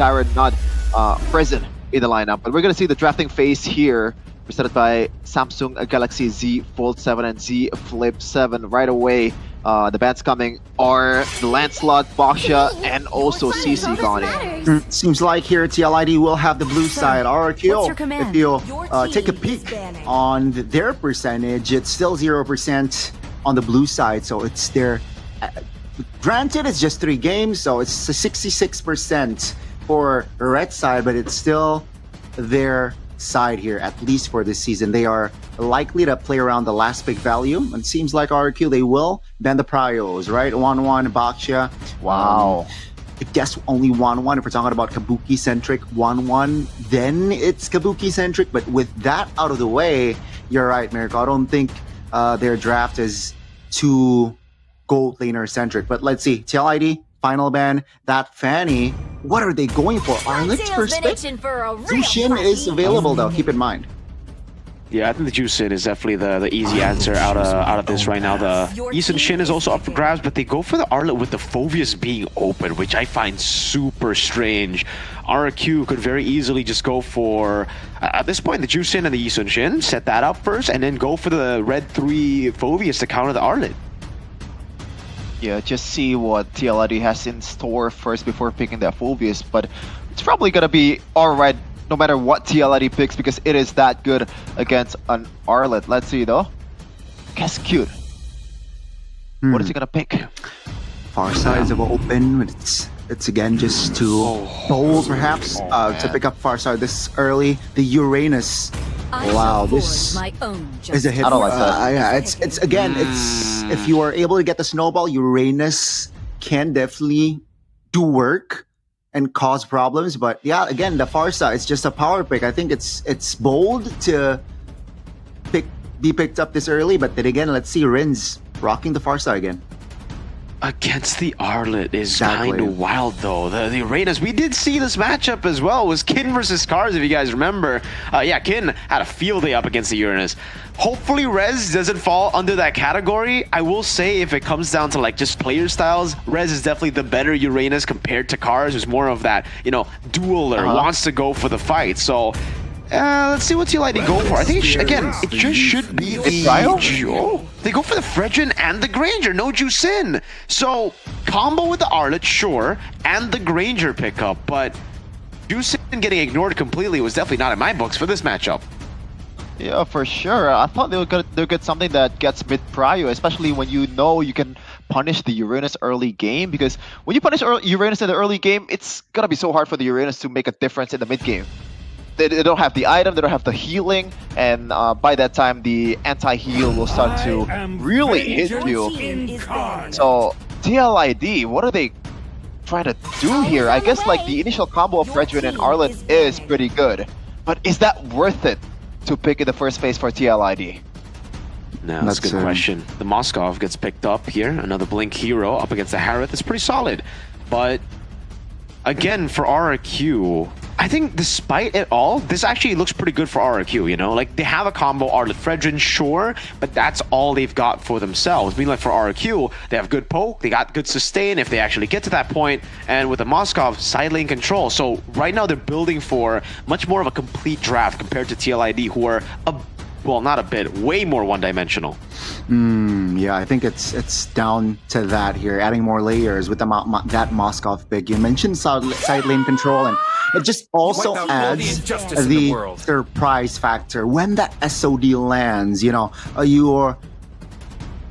Tyra not present in the lineup. But we're going to see the drafting phase here, presented by Samsung Galaxy Z Fold 7 and Z Flip 7 right away. The bands coming are the Lancelot, Baksha, and also CC Gani. Seems like here TLID will have the blue side. RRQ, if you take a peek on their percentage, it's still 0% on the blue side. So it's their, granted it's just 3 games, so it's 66% for the red side, but it's still their side here, at least for this season. They are likely to play around the last pick value. And it seems like RRQ, they will bend the prios, right? 1-1, Baksha. Wow. I guess only 1-1. If we're talking about Kabuki-centric 1-1, then it's Kabuki-centric. But with that out of the way, you're right, Mirko. I don't think their draft is too gold laner-centric. But let's see. TLID, final ban, that Fanny. What are they going for? Arlet's perspective. Jushin is available though, keep in mind. Yeah, I think the Jushin is definitely the easy answer out of this right now. The Eason Shin is also up for grabs, but they go for the Arlet with the Phoveus being open, which I find super strange. RRQ could very easily just go for, at this point, the Jushin and the Eason Shin, set that up first, and then go for the red 3 Phoveus to counter the Arlet. Yeah, just see what TLID has in store first before picking that Phoveus, but it's probably gonna be alright no matter what TLID picks because it is that good against an Arlet. Let's see though. Cascute. What is he gonna pick? Far sides of open, but it's again just too bold perhaps to pick up far side this early. The Uranus. Wow, this is a hit. I don't like that. Yeah, it's again, it's if you are able to get the snowball, Uranus can definitely do work and cause problems. But yeah, again, the Farsa, it's just a power pick. I think it's bold to be picked up this early, but then again, let's see Rins rocking the Farsa again. Against the Arlet is kind of wild though. The Uranus, we did see this matchup as well. It was Kin versus Cars, if you guys remember. Yeah, Kin had a field day up against the Uranus. Hopefully Rez doesn't fall under that category. I will say if it comes down to like just player styles, Rez is definitely the better Uranus compared to Cars, who's more of that, you know, dueler, wants to go for the fight. So let's see what TLID go for. I think, it just should be the... They go for the Fredrin and the Granger, no Juicin. So, combo with the Arlet, sure, and the Granger pickup, but Juicin getting ignored completely was definitely not in my books for this matchup. Yeah, for sure. I thought they'll get something that gets mid-prio, especially when you know you can punish the Uranus early game, because when you punish Uranus in the early game, it's gonna be so hard for the Uranus to make a difference in the mid-game. They don't have the item, they don't have the healing, and by that time the anti-heal will start to really hit you. So TLID, what are they trying to do here? I guess like the initial combo of Fredrin and Arlet is pretty good, but is that worth it to pick in the first phase for TLID? No, that's a good question. The Moskov gets picked up here, another Blink hero up against the Harith. It's pretty solid, but again for RRQ, I think despite it all, this actually looks pretty good for RRQ, you know? Like, they have a combo Arlet Fredrin, sure, but that's all they've got for themselves. Meanwhile, for RRQ, they have good poke, they got good sustain if they actually get to that point, and with the Moskov, side lane control. So right now they're building for much more of a complete draft compared to TLID, who are well, not a bit, way more one-dimensional. Yeah, I think it's down to that here, adding more layers with that Moskov pick. You mentioned side lane control, and it just also adds the surprise factor. When that SOD lands, you know, you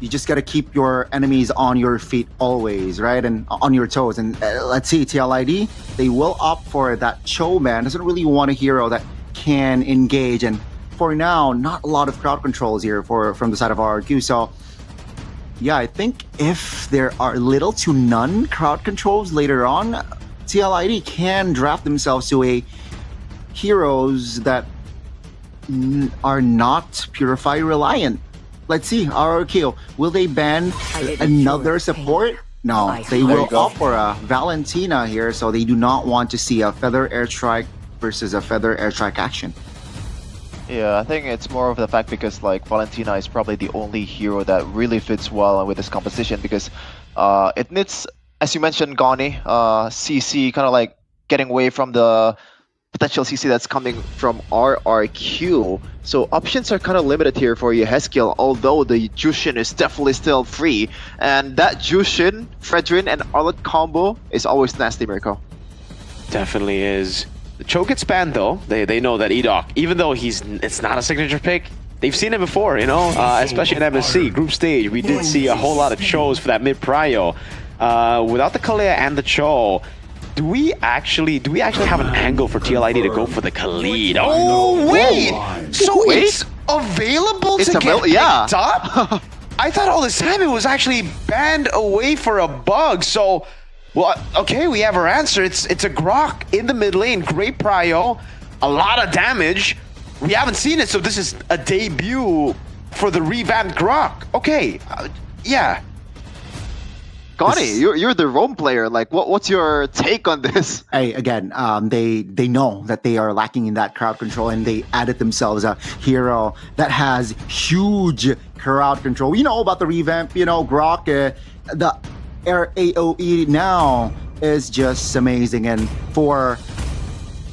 just gotta keep your enemies on your feet always, right? And on your toes. And let's see, TLID, they will opt for that Cho man. Doesn't really want a hero that can engage, and for now, not a lot of crowd controls here from the side of RRQ. So yeah, I think if there are little to none crowd controls later on, TLID can draft themselves to a heroes that are not Purify reliant. Let's see, RRQ, will they ban another support? No, they will opt for a Valentina here, so they do not want to see a Feather Airstrike versus a Feather Airstrike action. Yeah, I think it's more of the fact because like Valentina is probably the only hero that really fits well with this composition, because it needs, as you mentioned, Gani, CC, kind of like getting away from the potential CC that's coming from RRQ. So options are kind of limited here for Yeheskiel, although the Jushin is definitely still free. And that Jushin, Fredrin, and Arlet combo is always nasty, Mirko. Definitely is. The Cho gets banned though. They know that Edok, even though it's not a signature pick, they've seen it before, you know, especially in MSC group stage. We did see a whole lot of Chos for that mid prio. Without the Kalea and the Cho, do we actually have an angle for TLID to go for the Khalid? Oh wait, so it's available to get picked up? I thought all this time it was actually banned away for a bug. So, well, okay, we have our answer. It's a Grok in the mid lane, great prio, a lot of damage. We haven't seen it, so this is a debut for the revamped Grok. Okay, yeah. Connie, you're the Rome player. Like, what's your take on this? Hey, again, they know that they are lacking in that crowd control, and they added themselves a hero that has huge crowd control. You know about the revamp, you know, Grok, the AOE now is just amazing, and for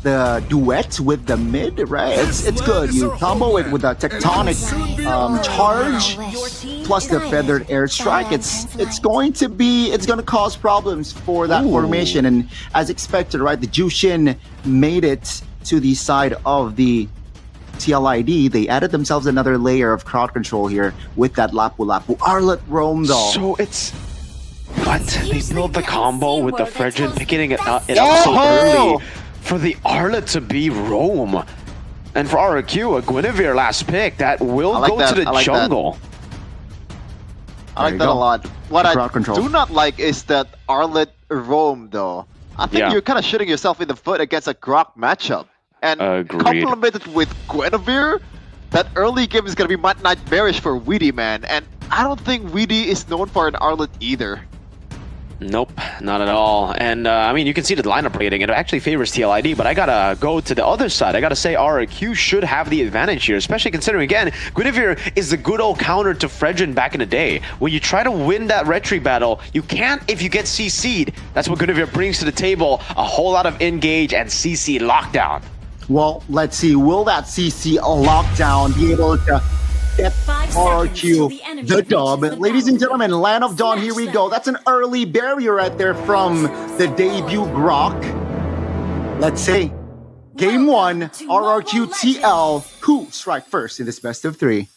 the duet with the mid, right? It's good. You combo it with a tectonic charge plus the feathered airstrike. It's going to cause problems for that formation, and as expected, right? The Jushin made it to the side of the TLID. They added themselves another layer of crowd control here with that Lapu Lapu. Arlet Roam though. So it's what they built the combo with the Fredrin picking it up so early. For the Arlet to be Rome. And for RRQ, a Guinevere last pick that will go to the jungle. I like that a lot. What I do not like is that Arlet Rome though. I think you're kind of shooting yourself in the foot against a Grok matchup. And complemented with Guinevere, that early game is going to be nightmarish for Weedy, man. And I don't think Weedy is known for an Arlet either. Nope, not at all. And I mean, you can see the lineup rating. It actually favors TLID, but I gotta go to the other side. I gotta say RRQ should have the advantage here, especially considering, again, Guinevere is the good old counter to Fredrin back in the day. When you try to win that retry battle, you can't if you get CC'd. That's what Guinevere brings to the table. A whole lot of engage and CC lockdown. Well, let's see. Will that CC lockdown be able to get RRQ the dub? Ladies and gentlemen, Land of Dawn, here we go. That's an early barrier right there from the debut Grok. Let's say, game one, RRQ TL. Who strike first in this best of three?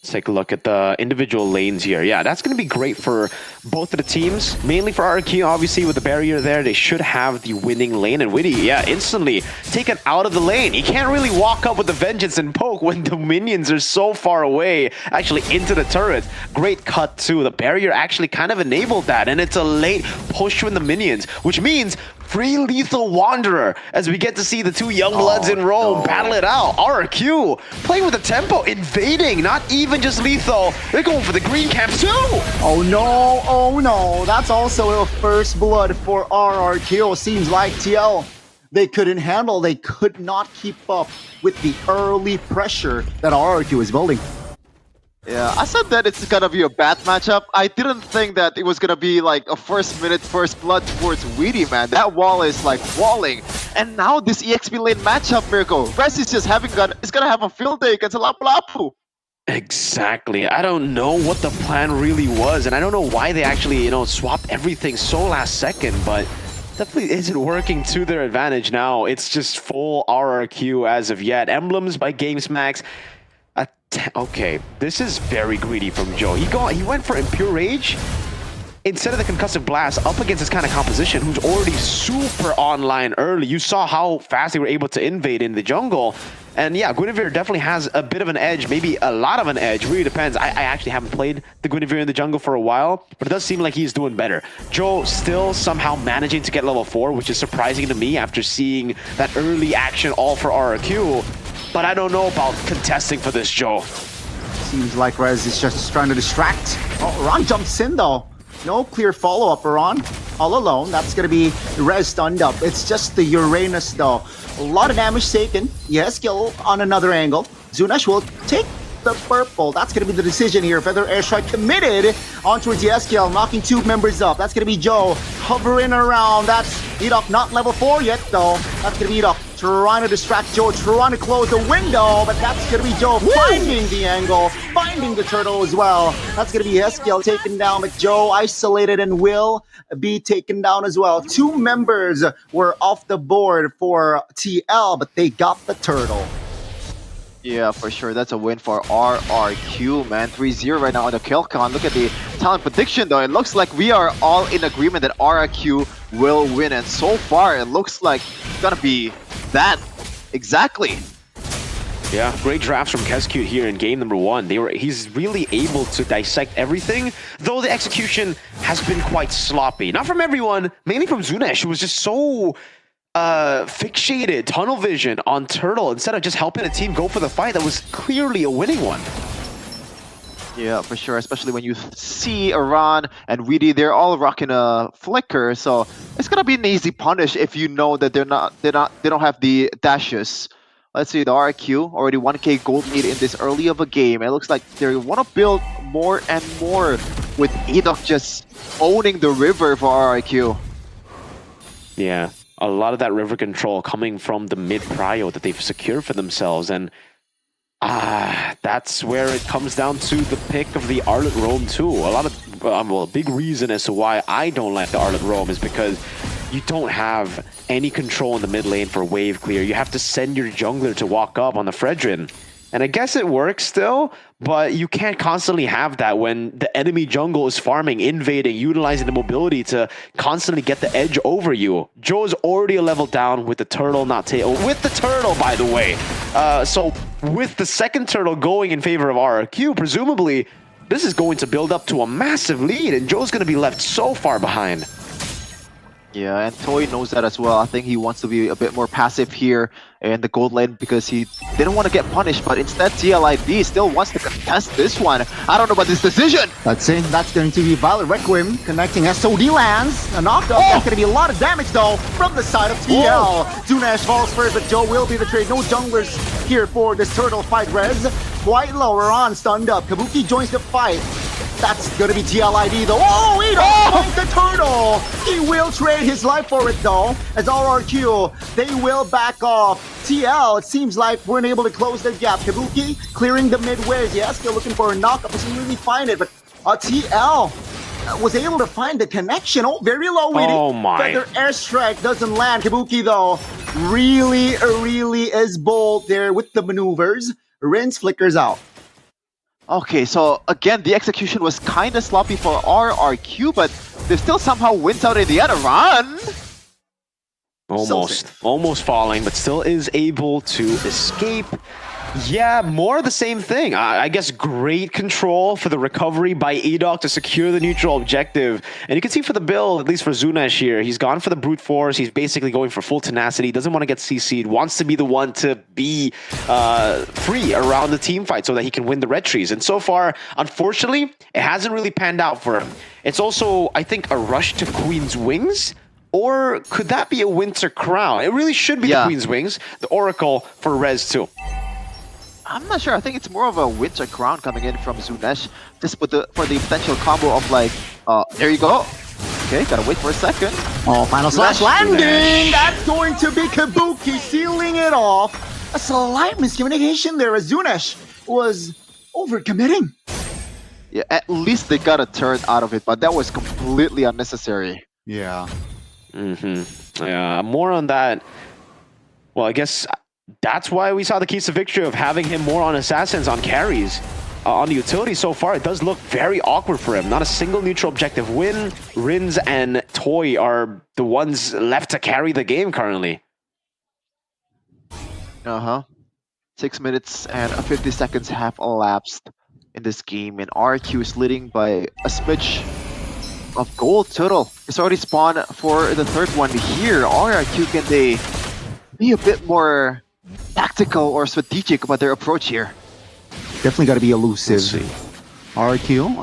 Let's take a look at the individual lanes here. Yeah, that's going to be great for both of the teams. Mainly for RRQ, obviously, with the barrier there, they should have the winning lane. And Witty, yeah, instantly taken out of the lane. He can't really walk up with the vengeance and poke when the minions are so far away, actually into the turret. Great cut, too. The barrier actually kind of enabled that, and it's a late push from the minions, which means free lethal Wanderer, as we get to see the two young bloods in Rome battle it out. RRQ playing with the tempo, invading, not even just lethal. They're going for the green camp too. Oh no, that's also a first blood for RRQ. Seems like TL, they couldn't handle, they could not keep up with the early pressure that RRQ is building. Yeah, I said that it's gonna be a bad matchup. I didn't think that it was gonna be like a first minute first blood towards Weedy, man. That wall is like walling. And now this EXP lane matchup, Miracle. Rest is just gonna have a field day against a Lapu Lapu. Exactly. I don't know what the plan really was, and I don't know why they actually, swapped everything so last second, but definitely isn't working to their advantage now. It's just full RRQ as of yet. Emblems by GamesMax. Okay, this is very greedy from Joe. He went for Impure Rage instead of the Concussive Blast up against this kind of composition who's already super online early. You saw how fast they were able to invade in the jungle. And yeah, Guinevere definitely has a bit of an edge, maybe a lot of an edge. Really depends. I actually haven't played the Guinevere in the jungle for a while, but it does seem like he's doing better. Joe still somehow managing to get level 4, which is surprising to me after seeing that early action all for RRQ. But I don't know about contesting for this, Joe. Seems like Rez is just trying to distract. Oh, Ron jumps in though. No clear follow-up, Ron. All alone. That's going to be Rez stunned up. It's just the Uranus though. A lot of damage taken. Yes, skill on another angle. Zunash will take the purple. That's going to be the decision here. Feather Airstrike committed onto the SQL, knocking 2 members up. That's going to be Joe hovering around. That's Edok, not level 4 yet, though. That's going to be Edok trying to distract Joe, trying to close the window, but that's going to be Joe finding the angle, finding the turtle as well. That's going to be SQL taken down, but Joe isolated and will be taken down as well. 2 members were off the board for TL, but they got the turtle. Yeah, for sure. That's a win for RRQ, man. 3-0 right now on the kill count. Look at the talent prediction, though. It looks like we are all in agreement that RRQ will win. And so far, it looks like it's going to be that. Exactly. Yeah, great drafts from Keskute here in game number 1. He's really able to dissect everything, though the execution has been quite sloppy. Not from everyone, mainly from Zunesh, who was just so fixated, tunnel vision on Turtle instead of just helping the team go for the fight that was clearly a winning one. Yeah, for sure. Especially when you see Iran and Weedy, they're all rocking a flicker, so it's gonna be an easy punish if you know that they don't have the dashes. Let's see, the RRQ already 1k gold lead in this early of a game. It looks like they want to build more and more with Edok just owning the river for RRQ. Yeah, a lot of that river control coming from the mid prio that they've secured for themselves, and that's where it comes down to the pick of the Arlet Roam too. A lot of, well, a big reason as to why I don't like the Arlet Roam is because you don't have any control in the mid lane for wave clear. You have to send your jungler to walk up on the Fredrin. And I guess it works still, but you can't constantly have that when the enemy jungle is farming, invading, utilizing the mobility to constantly get the edge over you. Joe's already a level down with the turtle, with the turtle, by the way. So with the second turtle going in favor of RRQ, presumably this is going to build up to a massive lead, and Joe's going to be left so far behind. Yeah, and Toy knows that as well. I think he wants to be a bit more passive here in the gold lane because he didn't want to get punished, but instead TLID still wants to contest this one. I don't know about this decision. Let's see, that's going to be Violet Requiem connecting SOD lands. A knockup, that's going to be a lot of damage though from the side of TL. Zunesh falls first, but Joe will be the trade. No junglers here for this turtle fight. Rez quite lower on, stunned up. Kabuki joins the fight. That's gonna be TLID though. Oh, Edok finds the turtle! He will trade his life for it though. As RRQ, they will back off. TL, it seems like we're unable to close the gap. Kabuki clearing the mid waves. Yes, still looking for a knockup. Doesn't really find it, but TL was able to find the connection. Oh, very low with it. Oh my. Feather airstrike doesn't land. Kabuki though, really is bold there with the maneuvers. Rinse flickers out. Okay, so again, the execution was kind of sloppy for RRQ, but they still somehow wins out in the end. Run! Almost falling, but still is able to escape. Yeah, more of the same thing. I guess great control for the recovery by Edok to secure the neutral objective. And you can see for the build, at least for Zunesh here, he's gone for the brute force. He's basically going for full tenacity. Doesn't want to get CC'd. Wants to be the one to be free around the team fight so that he can win the red trees. And so far, unfortunately, it hasn't really panned out for him. It's also, I think, a rush to Queen's Wings. Or could that be a Winter Crown? It really should be the Queen's Wings. The Oracle for Rez too. I'm not sure. I think it's more of a Winter Crown coming in from Zunesh, just for the potential combo of like, there you go. Okay, gotta wait for a second. Oh, final slash landing! That's going to be Kabuki sealing it off. A slight miscommunication there as Zunesh was overcommitting. Yeah, at least they got a turn out of it, but that was completely unnecessary. Yeah. Yeah, more on that. Well, I guess that's why we saw the keys to victory of having him more on assassins, on carries. On the utility so far, it does look very awkward for him. Not a single neutral objective win. Rins and Toy are the ones left to carry the game currently. 6 minutes and 50 seconds have elapsed in this game, and RQ is leading by a smidge of gold. Turtle is already spawned for the third one here. RRQ, can they be a bit more tactical or strategic about their approach here? Definitely got to be elusive. RRQ,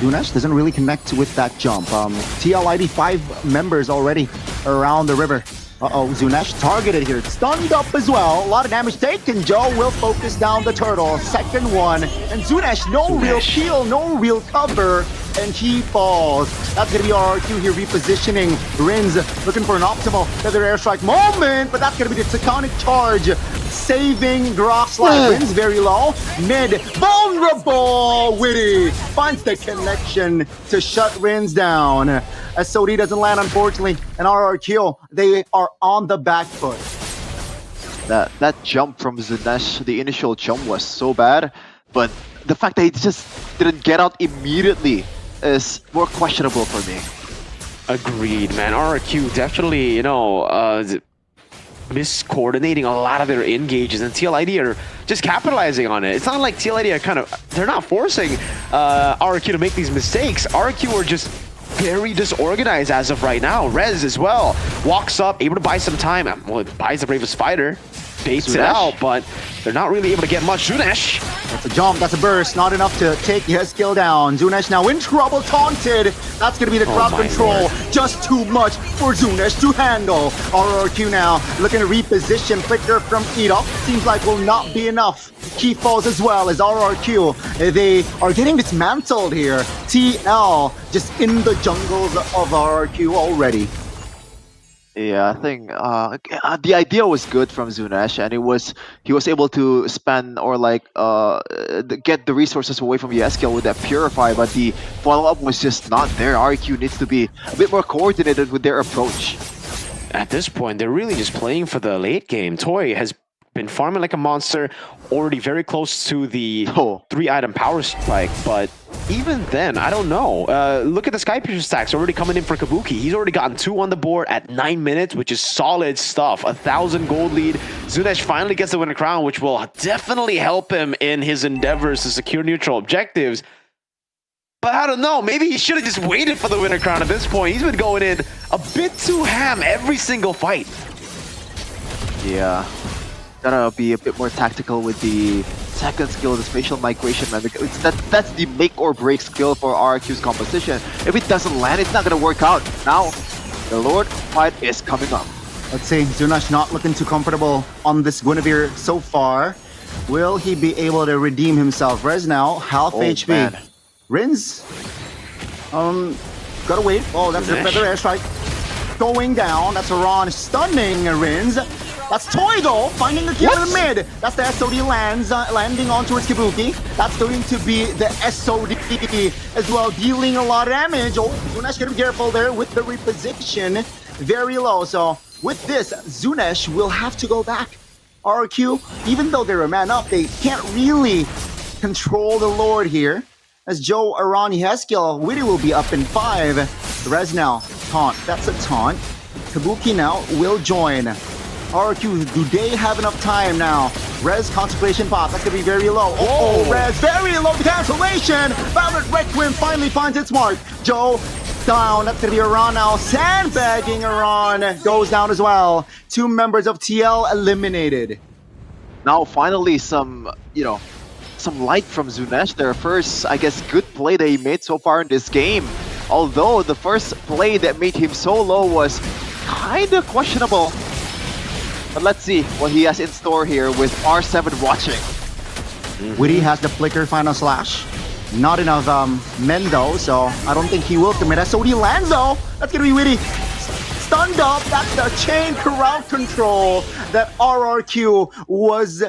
Zunesh doesn't really connect with that jump. TLID 5 members already around the river. Uh-oh, Zunesh targeted here. Stunned up as well. A lot of damage taken. Joe will focus down the turtle. Second one. And Zunesh, no real peel, no real cover. And he falls. That's going to be RRQ here repositioning. Rins looking for an optimal feather airstrike moment, but that's going to be the tectonic charge. Saving Grok slide. Rins very low. Mid. Vulnerable. Witty finds the connection to shut Rins down. SOD doesn't land, unfortunately. And RRQ, they are on the back foot. That jump from Zunesh, the initial jump was so bad, but the fact that he just didn't get out immediately is more questionable for me. Agreed, man. RRQ definitely, miscoordinating a lot of their engages, and TLID are just capitalizing on it. It's not like TLID are they're not forcing RRQ to make these mistakes. RRQ are just very disorganized as of right now. Rez as well walks up, able to buy some time. Well, it buys the Bravest Fighter, baits it out, but they're not really able to get much. Zunesh. That's a jump, that's a burst, not enough to take his skill down. Zunesh now in trouble, taunted. That's going to be the crowd control. Lord. Just too much for Zunesh to handle. RRQ now looking to reposition. Flicker from Edok. Seems like will not be enough. Key falls as well as RRQ. They are getting dismantled here. TL just in the jungles of RRQ already. Yeah, I think the idea was good from Zunesh, and he was able to spend or get the resources away from Yeskiel with that Purify, but the follow-up was just not there. RQ needs to be a bit more coordinated with their approach. At this point, they're really just playing for the late game. Toy has been farming like a monster, already very close to the 3-item power spike, but even then, I don't know. Look at the Sky Piercer stacks already coming in for Kabuki. He's already gotten 2 on the board at 9 minutes, which is solid stuff. 1,000 gold lead. Zunesh finally gets the winner crown, which will definitely help him in his endeavors to secure neutral objectives. But I don't know, maybe he should have just waited for the winner crown at this point. He's been going in a bit too ham every single fight. Yeah. Gotta be a bit more tactical with the second skill, the spatial migration, man. That's the make or break skill for RRQ's composition. If it doesn't land, it's not gonna work out. Now, the Lord fight is coming up. Let's see, Zunesh not looking too comfortable on this Guinevere so far. Will he be able to redeem himself? Rez now, half HP. Man. Rins, gotta wait. Oh, that's the feather airstrike going down. That's Iran stunning Rins. That's Toy though, finding the kill in the mid. That's the SOD landing on towards Kabuki. That's going to be the SOD as well, dealing a lot of damage. Oh, Zunesh gotta be careful there with the reposition. Very low, so with this, Zunesh will have to go back. RRQ, even though they're a man up, they can't really control the Lord here. As Joe, Iran, Yeskiel, Witty will be up in 5. Rez now, taunt, that's a taunt. Kabuki now will join. RRQ, do they have enough time now? Rez, concentration pop, that could be very low. Oh, Rez, very low, the cancellation! Valorant Requiem finally finds its mark. Joe, down, that's gonna be Iran now. Sandbagging Iran goes down as well. 2 members of TL eliminated. Now, finally, some light from Zunesh. Their first, I guess, good play that he made so far in this game. Although the first play that made him so low was kinda questionable. But let's see what he has in store here with R7 watching. Witty has the flicker final slash. Not enough men though, so I don't think he will commit. SOD lands though. That's gonna be Witty. Stunned up. That's the chain crowd control that RRQ was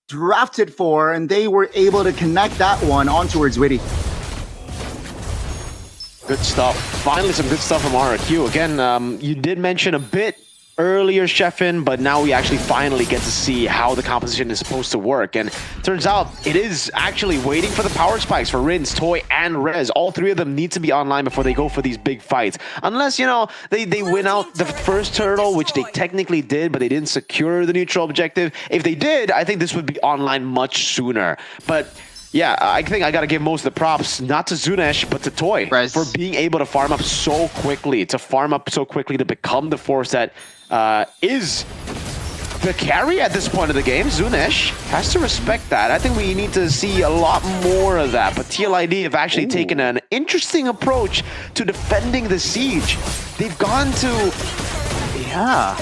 drafted for, and they were able to connect that one on towards Witty. Good stuff. Finally, some good stuff from RRQ. Again, you did mention a bit earlier, Sheffin, but now we actually finally get to see how the composition is supposed to work. And turns out it is actually waiting for the power spikes for Rins, Toy, and Rez. All 3 of them need to be online before they go for these big fights. Unless, they win out the first turtle, which they technically did, but they didn't secure the neutral objective. If they did, I think this would be online much sooner. But yeah, I think I gotta give most of the props, not to Zunesh, but to Toy, Rez, for being able to farm up so quickly, to become the force that is the carry at this point of the game. Zunesh has to respect that. I think we need to see a lot more of that, but TLID have actually taken an interesting approach to defending the siege. They've gone to Yeah.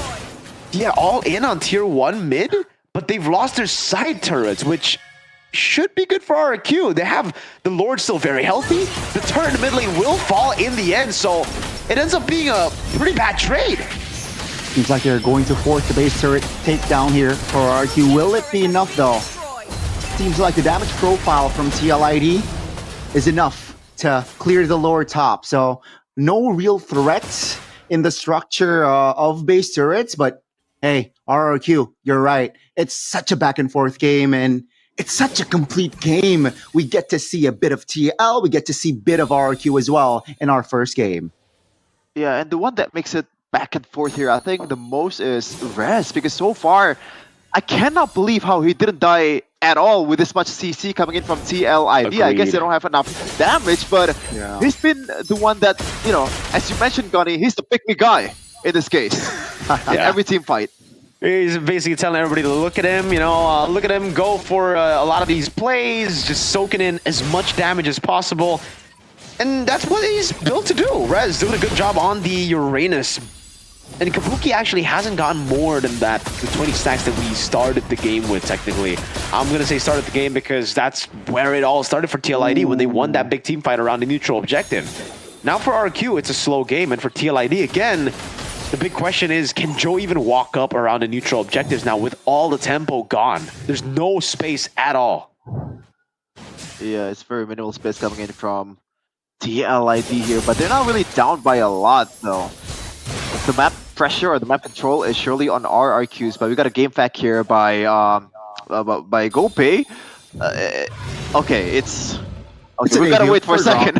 Yeah, all in on tier 1 mid, but they've lost their side turrets, which should be good for RRQ. They have the Lord still very healthy. The turret in the mid lane will fall in the end, so it ends up being a pretty bad trade. Seems like they're going to force the base turret takedown here for RRQ. Will it be enough though? Seems like the damage profile from TLID is enough to clear the lower top. So no real threats in the structure of base turrets, but hey, RRQ, you're right. It's such a back and forth game, and it's such a complete game. We get to see a bit of TL, we get to see a bit of RRQ as well in our first game. Yeah, and the one that makes it back and forth here, I think the most is Rez, because so far, I cannot believe how he didn't die at all with this much CC coming in from TLID. Agreed. I guess they don't have enough damage, but he's been the one that, you know, as you mentioned, Gunny, he's the pick-me guy in this case, in every team fight. He's basically telling everybody to look at him, you know, look at him, go for a lot of these plays, just soaking in as much damage as possible. And that's what he's built to do. Rez doing a good job on the Uranus. And Kabuki actually hasn't gotten more than that, the 20 stacks that we started the game with, technically. I'm going to say started the game because that's where it all started for TLID when they won that big team fight around the neutral objective. Now for RQ, it's a slow game. And for TLID, again, the big question is, can Joe even walk up around the neutral objectives now with all the tempo gone? There's no space at all. Yeah, it's very minimal space coming in from TLID here, but they're not really down by a lot, though. The map pressure or the map control is surely on RRQs, but we got a game fact here by GoPay. Okay, it's we gotta wait for a second.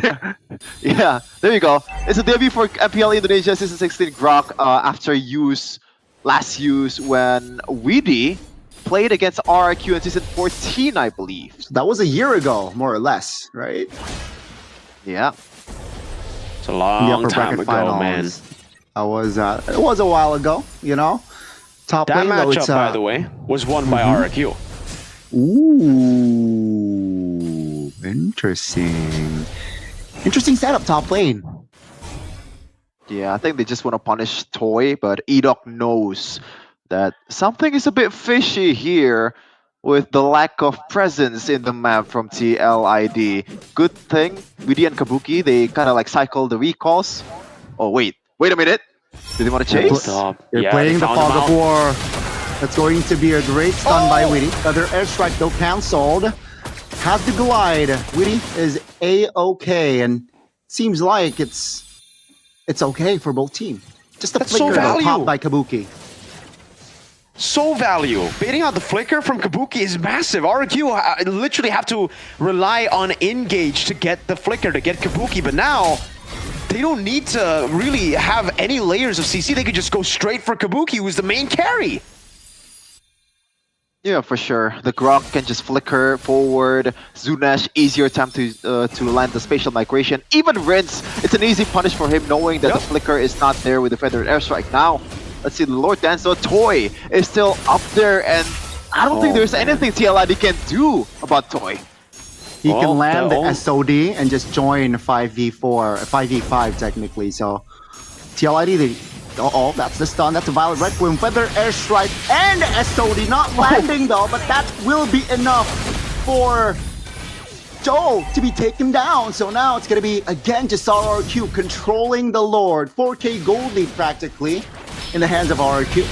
Yeah, there you go. It's a debut for MPL Indonesia Season 16 Grok after last use when Weedy played against RRQ in Season 14, I believe. So that was a year ago, more or less, right? Yeah. It's a long time ago, finals. man. It was a while ago, you know. Top that lane, matchup, though, by the way, was won by RRQ. Ooh, interesting. Interesting setup, top lane. Yeah, I think they just want to punish Toy, but Edok knows that something is a bit fishy here with the lack of presence in the map from TLID. Good thing, Weedy and Kabuki, they kind of like cycle the recalls. Oh, wait a minute. Do they want to chase? They're playing the Fog of War. That's going to be a great stun by Weedy. Other airstrike though cancelled. Has the glide. Weedy is A-okay, and seems like it's okay for both teams. Just a flicker popped by Kabuki. So value. Baiting out the flicker from Kabuki is massive. RRQ literally have to rely on engage to get the flicker, to get Kabuki, but now they don't need to really have any layers of CC. They could just go straight for Kabuki, who's the main carry. Yeah, for sure. The Grok can just flicker forward. Zunesh, easier time to land the spatial migration. Even Rince, it's an easy punish for him knowing that the flicker is not there with the feathered airstrike. Now, let's see, the Lord Danzo Toy is still up there, and I don't think there's anything TLID can do about Toy. He can land the SOD and just join 5v4, 5v5 technically. So TLID, that's the stun. That's a Violet Requiem, Feather Airstrike, and SOD not landing though, but that will be enough for Joe to be taken down. So now it's going to be again just RRQ controlling the Lord. 4K gold lead practically in the hands of RRQ.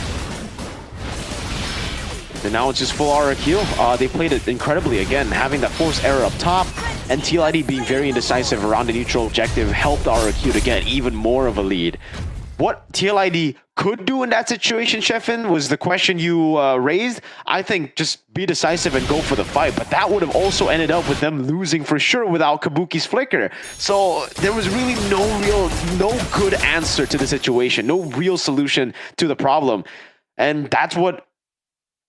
And now it's just full RRQ. They played it incredibly again, having that force error up top, and TLID being very indecisive around the neutral objective helped RRQ to get even more of a lead. What TLID could do in that situation, Sheffin, was the question you raised. I think just be decisive and go for the fight, but that would have also ended up with them losing for sure without Kabuki's flicker. So there was really no good answer to the situation, no real solution to the problem. And that's what,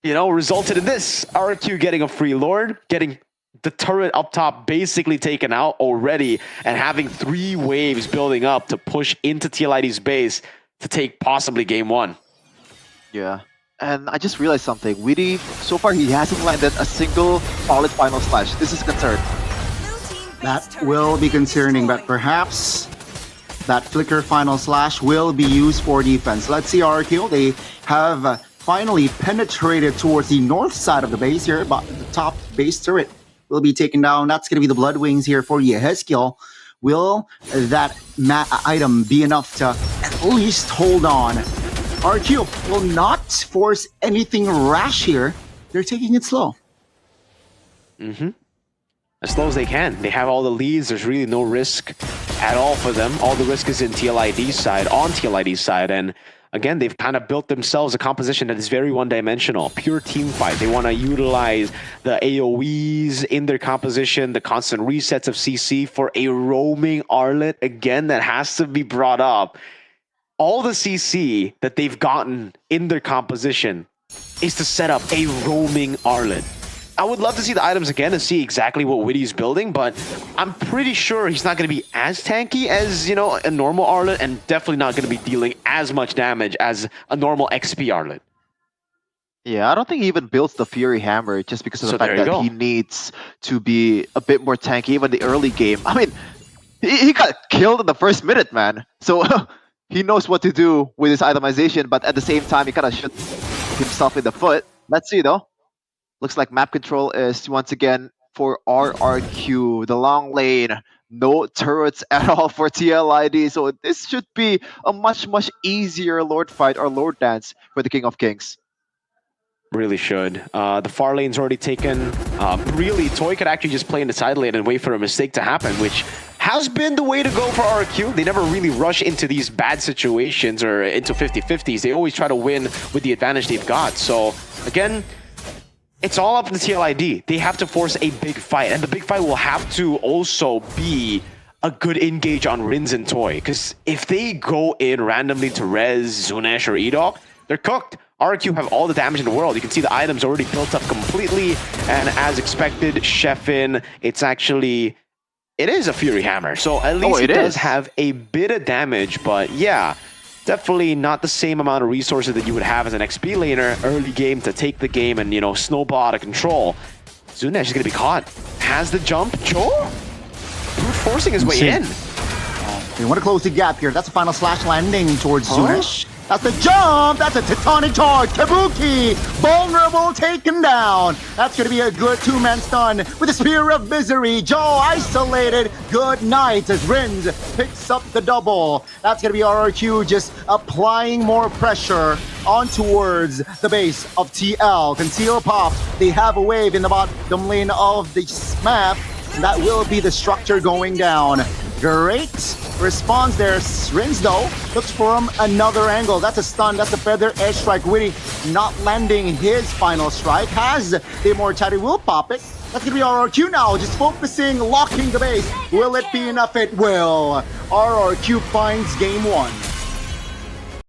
you know, resulted in this. RRQ getting a free Lord, getting the turret up top basically taken out already, and having 3 waves building up to push into TLID's base to take possibly game 1. Yeah, and I just realized something. Weedy, so far he hasn't landed a single solid final slash. This is a concern. That will be concerning, but perhaps That flicker final slash will be used for defense. Let's see RRQ. They have finally penetrated towards the north side of the base here, but the top base turret will be taken down. That's going to be the Blood Wings here for Yehezkiel. Will that item be enough to at least hold on? RRQ will not force anything rash here. They're taking it slow. As slow as they can. They have all the leads. There's really no risk at all for them. All the risk is in TLID's side, on TLID's side. And again, they've kind of built themselves a composition that is very one-dimensional. Pure team fight. They want to utilize the AoEs in their composition, the constant resets of CC for a roaming Arlet. Again, that has to be brought up. All the CC that they've gotten in their composition is to set up a roaming Arlet. I would love to see the items again and see exactly what Witty's building, but I'm pretty sure he's not going to be as tanky as, you know, a normal Arlet, and definitely not going to be dealing as much damage as a normal XP Arlet. Yeah, I don't think he even builds the Fury Hammer just because of the fact that he needs to be a bit more tanky even in the early game. I mean, he got killed in the first minute, man. So he knows what to do with his itemization, but at the same time, he kind of shot himself in the foot. Let's see, though. Looks like map control is once again for RRQ. The long lane, no turrets at all for TLID. So this should be a much easier Lord fight or Lord dance for the King of Kings. Really should. The far lane's already taken. Really, Toy could actually just play in the side lane and wait for a mistake to happen, which has been the way to go for RRQ. They never really rush into these bad situations or into 50-50s. They always try to win with the advantage they've got. So again, it's all up to the TLID. They have to force a big fight, and the big fight will have to also be a good engage on Rins and Toy, because if they go in randomly to Rez, Zunesh, or Edok, they're cooked. RRQ have all the damage in the world. You can see the items already built up completely, and as expected, Sheffin, it is a Fury Hammer, so at least it does have a bit of damage, but yeah, definitely not the same amount of resources that you would have as an XP laner early game to take the game and, you know, snowball out of control. Zunesh is going to be caught. Has the jump. Cho? Brute forcing his way in. They want to close the gap here. That's the final slash landing towards Zunesh. That's the jump! That's a Titanic charge! Kabuki! Vulnerable taken down! That's gonna be a good two-man stun with the Spear of Misery. Joe isolated. Good night as Rins picks up the double. That's gonna be RRQ just applying more pressure on towards the base of TL. Conceal pop. They have a wave in the bottom lane of the map. That will be the structure going down. Great response there. Rins, though, looks from another angle. That's a stun. That's a feather edge strike. Witty not landing his final strike. Has the immortality. Will pop it. That's going to be RRQ now. Just focusing, locking the base. Will it be enough? It will. RRQ finds game one.